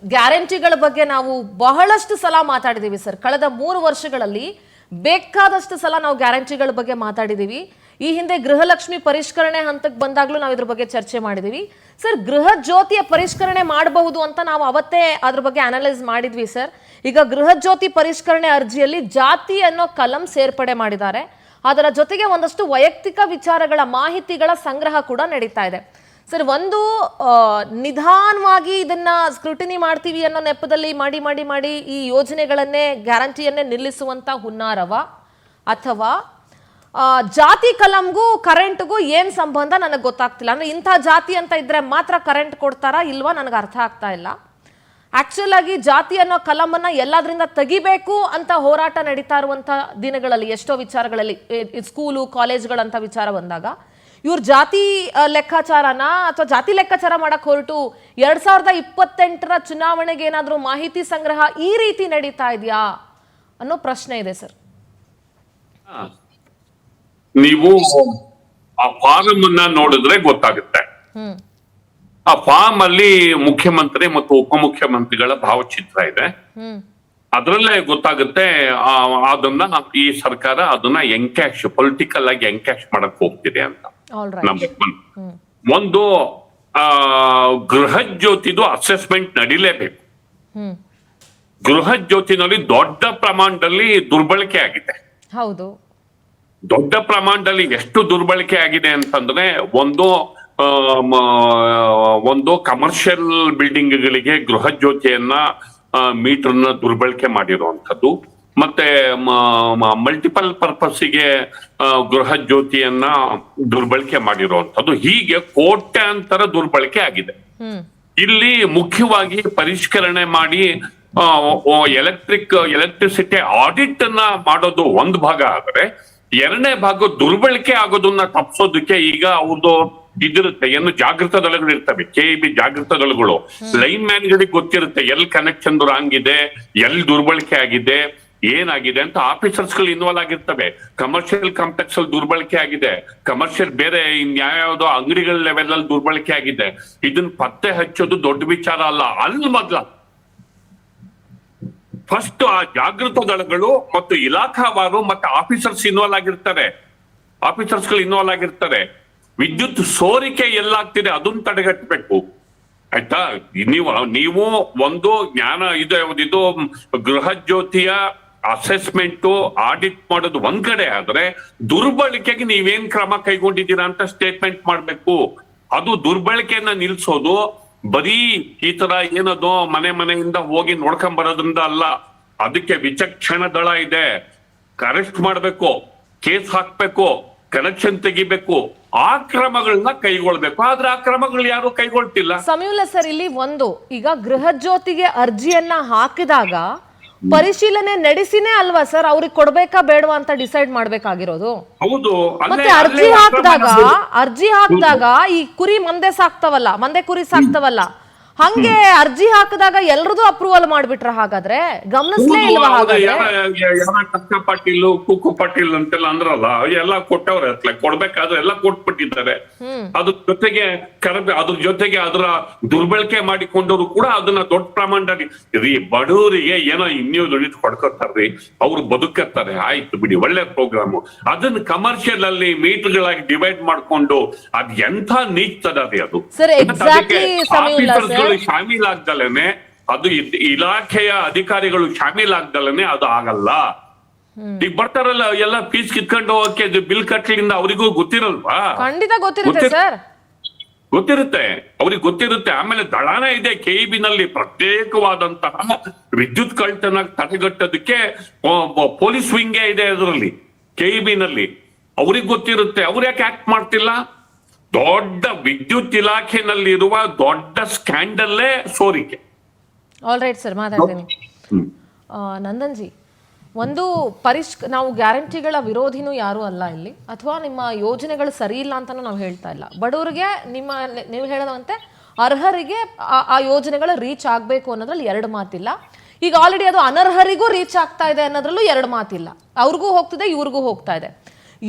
ಗ್ಯಾರಂಟಿಗಳ ಬಗ್ಗೆ ನಾವು ಬಹಳಷ್ಟು ಸಲ ಮಾತಾಡಿದೀವಿ ಸರ್. ಕಳೆದ 3 ವರ್ಷಗಳಲ್ಲಿ ಬೇಕಾದಷ್ಟು ಸಲ ನಾವು ಗ್ಯಾರಂಟಿಗಳ ಬಗ್ಗೆ ಮಾತಾಡಿದೀವಿ. ಈ ಹಿಂದೆ ಗೃಹಲಕ್ಷ್ಮಿ ಪರಿಷ್ಕರಣೆ ಹಂತಕ್ಕೆ ಬಂದಾಗಲೂ ನಾವು ಇದ್ರ ಬಗ್ಗೆ ಚರ್ಚೆ ಮಾಡಿದೀವಿ ಸರ್. ಗೃಹ ಜ್ಯೋತಿಯ ಪರಿಷ್ಕರಣೆ ಮಾಡಬಹುದು ಅಂತ ನಾವು ಅವತ್ತೇ ಅದ್ರ ಬಗ್ಗೆ ಅನಲೈಸ್ ಮಾಡಿದ್ವಿ ಸರ್. ಈಗ ಗೃಹ ಜ್ಯೋತಿ ಪರಿಷ್ಕರಣೆ ಅರ್ಜಿಯಲ್ಲಿ ಜಾತಿ ಅನ್ನೋ ಕಲಂ ಸೇರ್ಪಡೆ ಮಾಡಿದ್ದಾರೆ. ಅದರ ಜೊತೆಗೆ ಒಂದಷ್ಟು ವೈಯಕ್ತಿಕ ವಿಚಾರಗಳ ಮಾಹಿತಿಗಳ ಸಂಗ್ರಹ ಕೂಡ ನಡೀತಾ ಇದೆ ಸರ್. ಒಂದು ನಿಧಾನವಾಗಿ ಇದನ್ನ ಸ್ಕ್ರೂಟಿನಿ ಮಾಡ್ತೀವಿ ಅನ್ನೋ ನೆಪದಲ್ಲಿ ಮಾಡಿ ಮಾಡಿ ಮಾಡಿ ಈ ಯೋಜನೆಗಳನ್ನೇ ಗ್ಯಾರಂಟಿಯನ್ನೇ ನಿಲ್ಲಿಸುವಂತ ಹುನ್ನಾರವ, ಅಥವಾ ಜಾತಿ ಕಲಂಗೂ ಕರೆಂಟ್ಗೂ ಏನ್ ಸಂಬಂಧ ನನಗೆ ಗೊತ್ತಾಗ್ತಿಲ್ಲ. ಅಂದ್ರೆ ಇಂಥ ಜಾತಿ ಅಂತ ಇದ್ರೆ ಮಾತ್ರ ಕರೆಂಟ್ ಕೊಡ್ತಾರಾ ಇಲ್ವಾ ನನಗೆ ಅರ್ಥ ಆಗ್ತಾ ಇಲ್ಲ. ಆಕ್ಚುಲ್ ಆಗಿ ಜಾತಿ ಅನ್ನೋ ಕಲಮನ್ನ ಎಲ್ಲಾದ್ರಿಂದ ತೆಗಿಬೇಕು ಅಂತ ಹೋರಾಟ ನಡೀತಾ ಇರುವಂತ ದಿನಗಳಲ್ಲಿ ಎಷ್ಟೋ ವಿಚಾರಗಳಲ್ಲಿ ಸ್ಕೂಲು ಕಾಲೇಜ್ಗಳಂತ ವಿಚಾರ ಬಂದಾಗ ಇವ್ರ ಜಾತಿ ಲೆಕ್ಕಾಚಾರನ ಅಥವಾ ಜಾತಿ ಲೆಕ್ಕಾಚಾರ ಮಾಡಕ್ ಹೊರಟು 2028ರ ಚುನಾವಣೆಗೆ ಏನಾದ್ರೂ ಮಾಹಿತಿ ಸಂಗ್ರಹ ಈ ರೀತಿ ನಡೀತಾ ಇದೆಯಾ ಅನ್ನೋ ಪ್ರಶ್ನೆ ಇದೆ ಸರ್. ನೀವು ಆ ಫಾರಂ ಅನ್ನ ನೋಡಿದ್ರೆ ಗೊತ್ತಾಗುತ್ತೆ. ಆ ಫಾರ್ಮ್ ಅಲ್ಲಿ ಮುಖ್ಯಮಂತ್ರಿ ಮತ್ತು ಉಪಮುಖ್ಯಮಂತ್ರಿಗಳ ಭಾವಚಿತ್ರ ಇದೆ. ಅದರಲ್ಲೇ ಗೊತ್ತಾಗುತ್ತೆ ಅದನ್ನ ಈ ಸರ್ಕಾರ ಅದನ್ನ ಎಂಕ್ಯಾಶ್ ಪೊಲಿಟಿಕಲ್ ಆಗಿ ಎಂಕ್ಯಾಶ್ ಮಾಡಕ್ ಹೋಗ್ತಿದೆ ಅಂತ. ಒಂದು ಗೃಹ ಜ್ಯೋತಿದು ಅಸೆಸ್ಮೆಂಟ್ ನಡೀಲೇಬೇಕು. ಗೃಹ ಜ್ಯೋತಿನಲ್ಲಿ ದೊಡ್ಡ ಪ್ರಮಾಣದಲ್ಲಿ ದುರ್ಬಳಕೆ ಆಗಿದೆ. ಹೌದು, ದೊಡ್ಡ ಪ್ರಮಾಣದಲ್ಲಿ ಎಷ್ಟು ದುರ್ಬಳಕೆ ಆಗಿದೆ ಅಂತಂದ್ರೆ ಒಂದು ಕಮರ್ಷಿಯಲ್ ಬಿಲ್ಡಿಂಗ್ಗಳಿಗೆ ಗೃಹ ಜ್ಯೋತಿಯನ್ನ ಮೀಟರ್ನ ದುರ್ಬಳಕೆ ಮಾಡಿರುವಂಥದ್ದು, ಮತ್ತೆ ಮಲ್ಟಿಪಲ್ ಪರ್ಪಸ್ಗೆ ಗೃಹ ಜ್ಯೋತಿಯನ್ನ ದುರ್ಬಳಕೆ ಮಾಡಿರುವಂಥದ್ದು, ಹೀಗೆ ಕೋಟ್ಯಾಂತರ ದುರ್ಬಳಕೆ ಆಗಿದೆ. ಇಲ್ಲಿ ಮುಖ್ಯವಾಗಿ ಪರಿಷ್ಕರಣೆ ಮಾಡಿ ಎಲೆಕ್ಟ್ರಿಸಿಟಿ ಆಡಿಟ್ ಅನ್ನ ಮಾಡೋದು ಒಂದು ಭಾಗ ಆದರೆ, ಎರಡನೇ ಭಾಗ ದುರ್ಬಳಕೆ ಆಗೋದನ್ನ ತಪ್ಪಿಸೋದಕ್ಕೆ ಈಗ ಅವ್ರದ್ದು ಇದಿರುತ್ತೆ, ಏನು ಜಾಗೃತ ದಳಗಳು ಇರ್ತವೆ, KEB ಜಾಗೃತ ದಳಗಳು. ಲೈನ್ ಮ್ಯಾನ್ ಗಳಿಗೆ ಗೊತ್ತಿರುತ್ತೆ ಎಲ್ಲಿ ಕನೆಕ್ಷನ್ ರಾಂಗ್ ಇದೆ, ಎಲ್ಲಿ ದುರ್ಬಳಕೆ ಆಗಿದೆ, ಏನಾಗಿದೆ ಅಂತ. ಆಫೀಸರ್ಸ್ ಗಳು ಇನ್ವಾಲ್ವ್ ಆಗಿರ್ತವೆ. ಕಮರ್ಷಿಯಲ್ ಕಾಂಪ್ಲೆಕ್ಸ್ ಅಲ್ಲಿ ದುರ್ಬಳಕೆ ಆಗಿದೆ, ಕಮರ್ಷಿಯಲ್ ಬೇರೆ ಇನ್ಯಾವುದೋ ಅಂಗಡಿಗಳ ಲೆವೆಲ್ ಅಲ್ಲಿ ದುರ್ಬಳಕೆ ಆಗಿದೆ. ಇದನ್ನ ಪತ್ತೆ ಹಚ್ಚೋದು ದೊಡ್ಡ ವಿಚಾರ ಅಲ್ಲ. ಅಲ್ಲಿ ಮೊದಲ ಫಸ್ಟ್ ಆ ಜಾಗೃತ ದಳಗಳು ಮತ್ತು ಇಲಾಖಾವಾರು ಮತ್ತೆ ಆಫೀಸರ್ಸ್ ಇನ್ವಾಲ್ವ್ ಆಗಿರ್ತಾರೆ. ಆಫೀಸರ್ಸ್ ಗಳು ಇನ್ವಾಲ್ವ್ ಆಗಿರ್ತಾರೆ. ವಿದ್ಯುತ್ ಸೋರಿಕೆ ಎಲ್ಲಾಗ್ತಿದೆ ಅದನ್ನ ತಡೆಗಟ್ಟಬೇಕು, ಆಯ್ತಾ. ನೀವು ಒಂದು ಜ್ಞಾನ ಇದು ಗೃಹ ಜ್ಯೋತಿಯ ಅಸೆಸ್ಮೆಂಟ್ ಆಡಿಟ್ ಮಾಡೋದು ಒಂದ್ ಕಡೆ ಆದ್ರೆ, ದುರ್ಬಳಕೆಗೆ ನೀವೇನ್ ಕ್ರಮ ಕೈಗೊಂಡಿದ್ದೀರಾ ಅಂತ ಸ್ಟೇಟ್ಮೆಂಟ್ ಮಾಡ್ಬೇಕು. ಅದು ದುರ್ಬಳಕೆಯನ್ನ ನಿಲ್ಸೋದು ಬರೀ ಈ ತರ ಏನದು ಮನೆಯಿಂದ ಹೋಗಿ ನೋಡ್ಕೊಂಡ್ ಬರೋದ್ರಿಂದ ಅಲ್ಲ. ಅದಕ್ಕೆ ವಿಚಕ್ಷಣ ದಳ ಇದೆ. ಅರೆಸ್ಟ್ ಮಾಡ್ಬೇಕು, ಕೇಸ್ ಹಾಕ್ಬೇಕು, ಕನೆಕ್ಷನ್ ತೆಗಿಬೇಕು, ಆ ಕ್ರಮಗಳನ್ನ ಕೈಗೊಳ್ಬೇಕು. ಆದ್ರೆ ಆ ಕ್ರಮಗಳು ಯಾರು ಕೈಗೊಳ್ತಿಲ್ಲ. ಸಮಯುಲ್ಲ ಸರ್, ಇಲ್ಲಿ ಒಂದು ಈಗ ಗೃಹ ಜ್ಯೋತಿಗೆ ಅರ್ಜಿಯನ್ನ ಹಾಕಿದಾಗ ಪರಿಶೀಲನೆ ನಡೆಸಿನೇ ಅಲ್ವಾ ಸರ್ ಅವ್ರಿಗೆ ಕೊಡ್ಬೇಕಾ ಬೇಡವಾ ಅಂತ ಡಿಸೈಡ್ ಮಾಡ್ಬೇಕಾಗಿರೋದು. ಹೌದು, ಮತ್ತೆ ಅರ್ಜಿ ಹಾಕಿದಾಗ ಈ ಕುರಿ ಮಂದೆ ಕುರಿ ಸಾಕ್ತವಲ್ಲ, ಹಂಗೆ ಅರ್ಜಿ ಹಾಕಿದಾಗ ಎಲ್ರದು ಅಪ್ರೂವಲ್ ಮಾಡ್ಬಿಟ್ರ? ಹಾಗಾದ್ರೆ ಗಮನಿಸ್ಲೇ ಇಲ್ವಾ? ಕಕ್ಕ ಪಾಟೀಲ್ ಕುಕ್ಕು ಪಾಟೀಲ್ ಅಂತೆಲ್ಲ ಅಂದ್ರಲ್ಲ, ಎಲ್ಲ ಕೊಟ್ಟವ್ರೆ, ಕೊಡ್ಬೇಕಾದ್ರೆ ಎಲ್ಲ ಕೊಟ್ಬಿಟ್ಟಿದ್ದಾರೆ. ಅದ್ರ ಜೊತೆಗೆ ಅದರ ದುರ್ಬಳಕೆ ಮಾಡಿಕೊಂಡವರು ಕೂಡ ಅದನ್ನ ದೊಡ್ಡ ಪ್ರಮಾಣದಲ್ಲಿ ಬಡವರಿಗೆ ಏನೋ ಇನ್ನೂ ದುಡ್ಡು ಕೊಡ್ಕೊತಾರ್ರಿ, ಅವ್ರು ಬದುಕತ್ತಾರೆ, ಆಯ್ತು ಬಿಡಿ, ಒಳ್ಳೆ ಪ್ರೋಗ್ರಾಮು. ಅದನ್ನ ಕಮರ್ಷಿಯಲ್ ಅಲ್ಲಿ ಮೀಟರ್ಗಳಾಗಿ ಡಿವೈಡ್ ಮಾಡ್ಕೊಂಡು ಅದ್ ಎಂಥ ನೀಗ್ತದೆ ಅದು. ಶಾಮೀಲಾಗ್ದಲೇನೆ, ಅದು ಇಲಾಖೆಯ ಅಧಿಕಾರಿಗಳು ಶಾಮೀಲಾಗ್ದಲೇನೆ ಅದು ಆಗಲ್ಲ. ಈಗ ಬರ್ತಾರಲ್ಲ ಎಲ್ಲ ಫೀಸ್ ಕಿತ್ಕೊಂಡು ಹೋಗಕ್ಕೆ, ಬಿಲ್ ಕಟ್ಲಿಂದ ಅವರಿಗೂ ಗೊತ್ತಿರಲ್ವಾ? ಖಂಡಿತ ಗೊತ್ತಿರುತ್ತೆ ಸರ್, ಗೊತ್ತಿರುತ್ತೆ, ಅವ್ರಿಗೆ ಗೊತ್ತಿರುತ್ತೆ. ಆಮೇಲೆ ದಳಾನ ಇದೆ KEB ನಲ್ಲಿ, ಪ್ರತ್ಯೇಕವಾದಂತಹ ವಿದ್ಯುತ್ ಕಳ್ಳತನ ತಡೆಗಟ್ಟೋದಕ್ಕೆ ಪೊಲೀಸ್ ವಿಂಗೇ ಇದೆ ಅದರಲ್ಲಿ KEB ನಲ್ಲಿ. ಅವ್ರಿಗೆ ಗೊತ್ತಿರುತ್ತೆ, ಅವ್ರು ಯಾಕೆ ಆಕ್ಟ್ ಮಾಡ್ತಿಲ್ಲ? ದೊಡ್ಡ ವಿದ್ಯುತ್ ಇಲಾಖೆನಲ್ಲಿರುವ ದೊಡ್ಡ ಸ್ಕ್ಯಾಂಡಲ್ಲೇ ಸೋರಿಕೆ. ಆಲ್ ರೈಟ್ ಸರ್, ಮಾತಾಡ್ತೀನಿ. ನಂದನ್ ಜಿ, ಒಂದು ನಾವು ಗ್ಯಾರಂಟಿಗಳ ವಿರೋಧಿನೂ ಯಾರು ಅಲ್ಲ ಇಲ್ಲಿ, ಅಥವಾ ನಿಮ್ಮ ಯೋಜನೆಗಳು ಸರಿ ಇಲ್ಲ ಅಂತಾನು ನಾವು ಹೇಳ್ತಾ ಇಲ್ಲ. ಬಡವರಿಗೆ ನೀವು ಹೇಳದಂತೆ ಅರ್ಹರಿಗೆ ಆ ಯೋಜನೆಗಳು ರೀಚ್ ಆಗ್ಬೇಕು ಅನ್ನೋದ್ರಲ್ಲಿ ಎರಡು ಮಾತಿಲ್ಲ. ಈಗ ಆಲ್ರೆಡಿ ಅದು ಅನರ್ಹರಿಗೂ ರೀಚ್ ಆಗ್ತಾ ಇದೆ ಅನ್ನೋದ್ರಲ್ಲೂ ಎರಡು ಮಾತಿಲ್ಲ. ಅವ್ರಿಗೂ ಹೋಗ್ತಿದೆ, ಇವ್ರಿಗೂ ಹೋಗ್ತಾ ಇದೆ.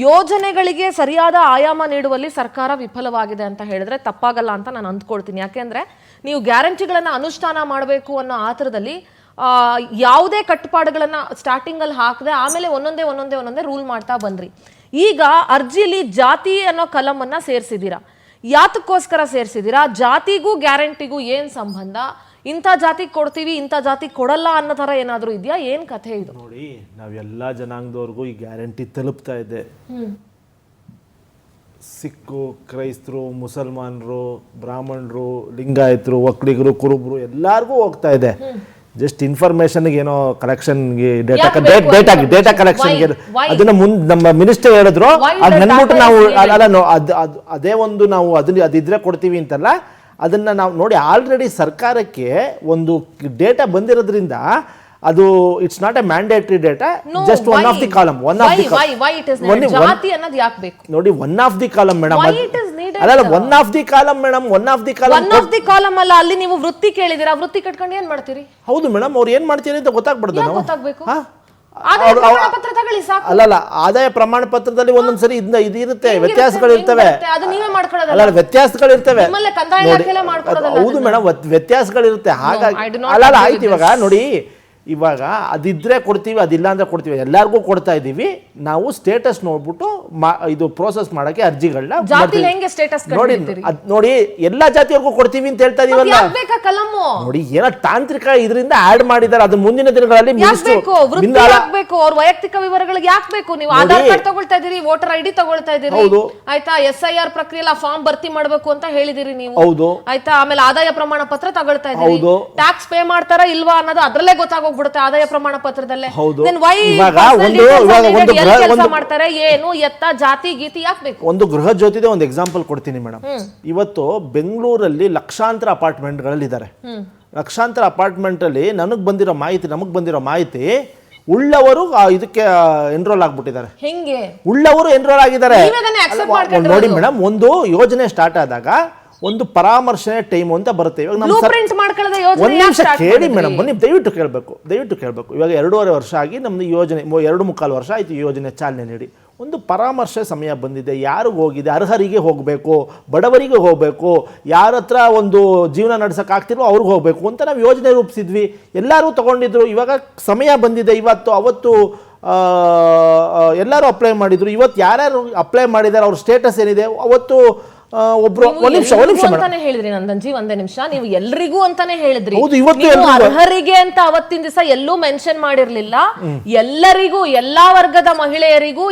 ಯೋಜನೆಗಳಿಗೆ ಸರಿಯಾದ ಆಯಾಮ ನೀಡುವಲ್ಲಿ ಸರ್ಕಾರ ವಿಫಲವಾಗಿದೆ ಅಂತ ಹೇಳಿದ್ರೆ ತಪ್ಪಾಗಲ್ಲ ಅಂತ ನಾನು ಅಂದ್ಕೊಳ್ತೀನಿ. ಯಾಕೆಂದ್ರೆ ನೀವು ಗ್ಯಾರಂಟಿಗಳನ್ನ ಅನುಷ್ಠಾನ ಮಾಡಬೇಕು ಅನ್ನೋ ಆತರದಲ್ಲಿ ಯಾವುದೇ ಕಟ್ಟುಪಾಡುಗಳನ್ನ ಸ್ಟಾರ್ಟಿಂಗ್ ಅಲ್ಲಿ ಹಾಕದೆ ಆಮೇಲೆ ಒಂದೊಂದೇ ರೂಲ್ ಮಾಡ್ತಾ ಬಂದ್ರಿ. ಈಗ ಅರ್ಜಿಲಿ ಜಾತಿ ಅನ್ನೋ ಕಲಮನ್ನ ಸೇರಿಸಿದೀರಾ. ಯಾತಕ್ಕೋಸ್ಕರ ಸೇರಿಸಿದೀರಾ? ಜಾತಿಗೂ ಗ್ಯಾರಂಟಿಗೂ ಏನ್ ಸಂಬಂಧ? ಇಂಥ ಜಾತಿ ಕೊಡ್ತೀವಿ, ಇಂಥ ಜಾತಿ ಕೊಡಲ್ಲ ಅನ್ನೋ ತರ ಏನಾದ್ರು ಇದೆಯಾ? ಏನ್ ಕಥೆ ಇದು? ನೋಡಿ, ನಾವೆಲ್ಲಾ ಜನಾಂಗದವ್ರಿಗೂ ಈ ಗ್ಯಾರಂಟಿ ತಲುಪ್ತಾ ಇದೆ. ಸಿಕ್ಕು, ಕ್ರೈಸ್ತರು, ಮುಸಲ್ಮಾನರು, ಬ್ರಾಹ್ಮಣರು, ಲಿಂಗಾಯತರು, ಒಕ್ಕಲಿಗರು, ಕುರುಬರು ಎಲ್ಲಾರ್ಗೂ ಹೋಗ್ತಾ ಇದೆ. ಜಸ್ಟ್ ಇನ್ಫಾರ್ಮೇಶನ್ಗೆ ಏನೋ ಕಲೆಕ್ಷನ್ಗೆ ಡೇಟಾ ಕಲೆಕ್ಷನ್ಗೆ ಅದನ್ನ ನಮ್ಮ ಮಿನಿಸ್ಟರ್ ಹೇಳಿದ್ರು. ಅದ್ ನನ್ಬಿಟ್ಟು ನಾವು ಅದೇ ಒಂದು ನಾವು ಅದಿದ್ರೆ ಕೊಡ್ತೀವಿ ಅಂತಲ್ಲ, ಅದನ್ನ ನಾವು ನೋಡಿ ಆಲ್ರೆಡಿ ಸರ್ಕಾರಕ್ಕೆ ಒಂದು ಡೇಟಾ ಬಂದಿರೋದ್ರಿಂದ ಅದು it's not a mandatory data, just one of the column. ಜಾತಿ ಅನ್ನೋದು ಯಾಕೆ ಬೇಕು ನೋಡಿ? One of the column madam, ಅಲ್ಲ one of the column madam, one of the column ಅಲ್ಲ. ಅಲ್ಲಿ ನೀವು ವೃತ್ತಿ ಕೇಳಿದಿರಾ, ವೃತ್ತಿ ಕಟ್ಕೊಂಡು ಏನ್ ಮಾಡ್ತೀರಿ? ಹೌದು ಮೇಡಮ್, ಅವ್ರು ಏನ್ ಮಾಡ್ತೀರಿ ಅಂತ ಗೊತ್ತಾಗ್ಬಿಡ್ದು. ಗೊತ್ತಾಗ್ಬೇಕು. ಅಲ್ಲಲ್ಲ, ಆದಾಯ ಪ್ರಮಾಣ ಪತ್ರದಲ್ಲಿ ಒಂದೊಂದ್ಸರಿ ಇದು ಇರುತ್ತೆ, ವ್ಯತ್ಯಾಸಗಳಿರ್ತವೆ. ಅಲ್ಲ, ವ್ಯತ್ಯಾಸಗಳಿರ್ತವೆ. ಹೌದು ಮೇಡಮ್, ವ್ಯತ್ಯಾಸಗಳಿರುತ್ತೆ. ಹಾಗಾಗಿ ಅಲ್ಲ ಆಯ್ತು. ಇವಾಗ ನೋಡಿ, ಇವಾಗ ಅದಿದ್ರೆ ಕೊಡ್ತೀವಿ, ಅದಿಲ್ಲ ಅಂದ್ರೆ ಕೊಡ್ತೀವಿ, ಎಲ್ಲಾರ್ಗೂ ಕೊಡ್ತಾ ಇದೀವಿ. ನಾವು ಸ್ಟೇಟಸ್ ನೋಡ್ಬಿಟ್ಟು ಇದು ಪ್ರೋಸೆಸ್ ಮಾಡಕ್ಕೆ ಅರ್ಜಿಗಳನ್ನ ನೋಡಿ ಎಲ್ಲಾ ಜಾತಿಯವ್ರಿಗೂ ಕೊಡ್ತೀವಿ ಅಂತ ಹೇಳ್ತಾ ಇದೀವಲ್ಲ. ನೋಡಿ, ಏನೋ ತಾಂತ್ರಿಕ ಇದರಿಂದ ಆಡ್ ಮಾಡಿದ್ದಾರೆ. ಅದು ಮುಂದಿನ ದಿನಗಳಲ್ಲಿ ಅವ್ರ ವೈಯಕ್ತಿಕ ವಿವರಗಳಿಗೆ ಯಾಕೆ ಬೇಕು? ನೀವು ಆಧಾರ್ ಕಾರ್ಡ್ ತಗೊಳ್ತಾ ಇದೀರಿ, ವೋಟರ್ ಐಡಿ ತಗೊಳ್ತಾ ಇದೀರಿ, ಆಯ್ತಾ? SIR ಪ್ರಕ್ರಿಯೆಲ್ಲ ಫಾರ್ಮ್ ಭರ್ತಿ ಮಾಡ್ಬೇಕು ಅಂತ ಹೇಳಿದಿರಿ ನೀವು, ಹೌದು ಆಯ್ತಾ? ಆಮೇಲೆ ಆದಾಯ ಪ್ರಮಾಣ ಪತ್ರ ತಗೊಳ್ತಾ ಇದೀರಿ, ಟ್ಯಾಕ್ಸ್ ಪೇ ಮಾಡ್ತಾರಾ ಇಲ್ವಾ ಅನ್ನೋದು ಅದ್ರಲ್ಲೇ ಗೊತ್ತಾಗೋಗ್ಬಿಡುತ್ತೆ ಆದಾಯ ಪ್ರಮಾಣ ಪತ್ರದಲ್ಲೇ. ಮಾಡ್ತಾರೆ ಏನು ಎತ್ತ ಜಾತಿ ಗೀತಿ ಯಾಕೆ ಬೇಕು? ಒಂದು ಗೃಹ ಜ್ಯೋತಿದೆ ಒಂದು ಎಕ್ಸಾಂಪಲ್ ಕೊಡ್ತೀನಿ ಮೇಡಮ್. ಇವತ್ತು ಬೆಂಗಳೂರಲ್ಲಿ ಲಕ್ಷಾಂತರ ಅಪಾರ್ಟ್ಮೆಂಟ್ಗಳಿದ್ದಾರೆ. ಲಕ್ಷಾಂತರ ಅಪಾರ್ಟ್ಮೆಂಟ್ ಅಲ್ಲಿ ನಮಗ್ ಬಂದಿರೋ ಮಾಹಿತಿ ಉಳ್ಳವರು ಇದಕ್ಕೆ ಎನ್ರೋಲ್ ಆಗ್ಬಿಟ್ಟಿದ್ದಾರೆ. ಹೆಂಗೆ ಉಳ್ಳವರು ಎನ್ರೋಲ್ ಆಗಿದ್ದಾರೆ ನೋಡಿ ಮೇಡಮ್. ಒಂದು ಯೋಜನೆ ಸ್ಟಾರ್ಟ್ ಆದಾಗ ಒಂದು ಪರಾಮರ್ಶೆ ಟೈಮ್ ಅಂತ ಬರುತ್ತೆ. ಇವಾಗ ಒಂದ್ ನಿಮಿಷ ಕೇಳಿ ಮೇಡಮ್, ಬನ್ನಿ, ದಯವಿಟ್ಟು ಕೇಳಬೇಕು. ಇವಾಗ 2.5 ವರ್ಷ ಆಗಿ ನಮ್ದು ಯೋಜನೆ 2.25 ವರ್ಷ ಆಯ್ತು ಯೋಜನೆ ಚಾಲನೆ ನೀಡಿ. ಒಂದು ಪರಾಮರ್ಶೆ ಸಮಯ ಬಂದಿದೆ. ಯಾರಿಗೆ ಹೋಗಿದೆ? ಅರ್ಹರಿಗೆ ಹೋಗಬೇಕು, ಬಡವರಿಗೆ ಹೋಗಬೇಕು, ಯಾರ ಹತ್ರ ಒಂದು ಜೀವನ ನಡೆಸಕ್ಕೆ ಆಗ್ತಿರೋ ಅವ್ರಿಗೆ ಹೋಗಬೇಕು ಅಂತ ನಾವು ಯೋಜನೆ ರೂಪಿಸಿದ್ವಿ. ಎಲ್ಲರೂ ತಗೊಂಡಿದ್ರು. ಇವಾಗ ಸಮಯ ಬಂದಿದೆ. ಅವತ್ತು ಎಲ್ಲರೂ ಅಪ್ಲೈ ಮಾಡಿದ್ರು. ಇವತ್ತು ಯಾರ್ಯಾರು ಅಪ್ಲೈ ಮಾಡಿದ್ದಾರೆ, ಅವ್ರ ಸ್ಟೇಟಸ್ ಏನಿದೆ? ಅವತ್ತು ಒಬ್ರು ಒಂದ್ ನಿಮಿಷ ಹೇಳಿದ್ರಿ ನಂದನ್ಜಿ, ಒಂದೇ ನಿಮಿಷ. ನೀವು ಎಲ್ರಿಗೂ ಅಂತಾನೆ ಹೇಳಿದ್ರಿ, ಅರ್ಹರಿಗೆ ಅಂತ ಅವತ್ತಿನ ದಿವಸ ಎಲ್ಲೂ ಮೆನ್ಷನ್ ಮಾಡಿರ್ಲಿಲ್ಲ. ಎಲ್ಲರಿಗೂ, ಎಲ್ಲಾ ವರ್ಗದ ಮಹಿಳೆಯರಿಗೂ,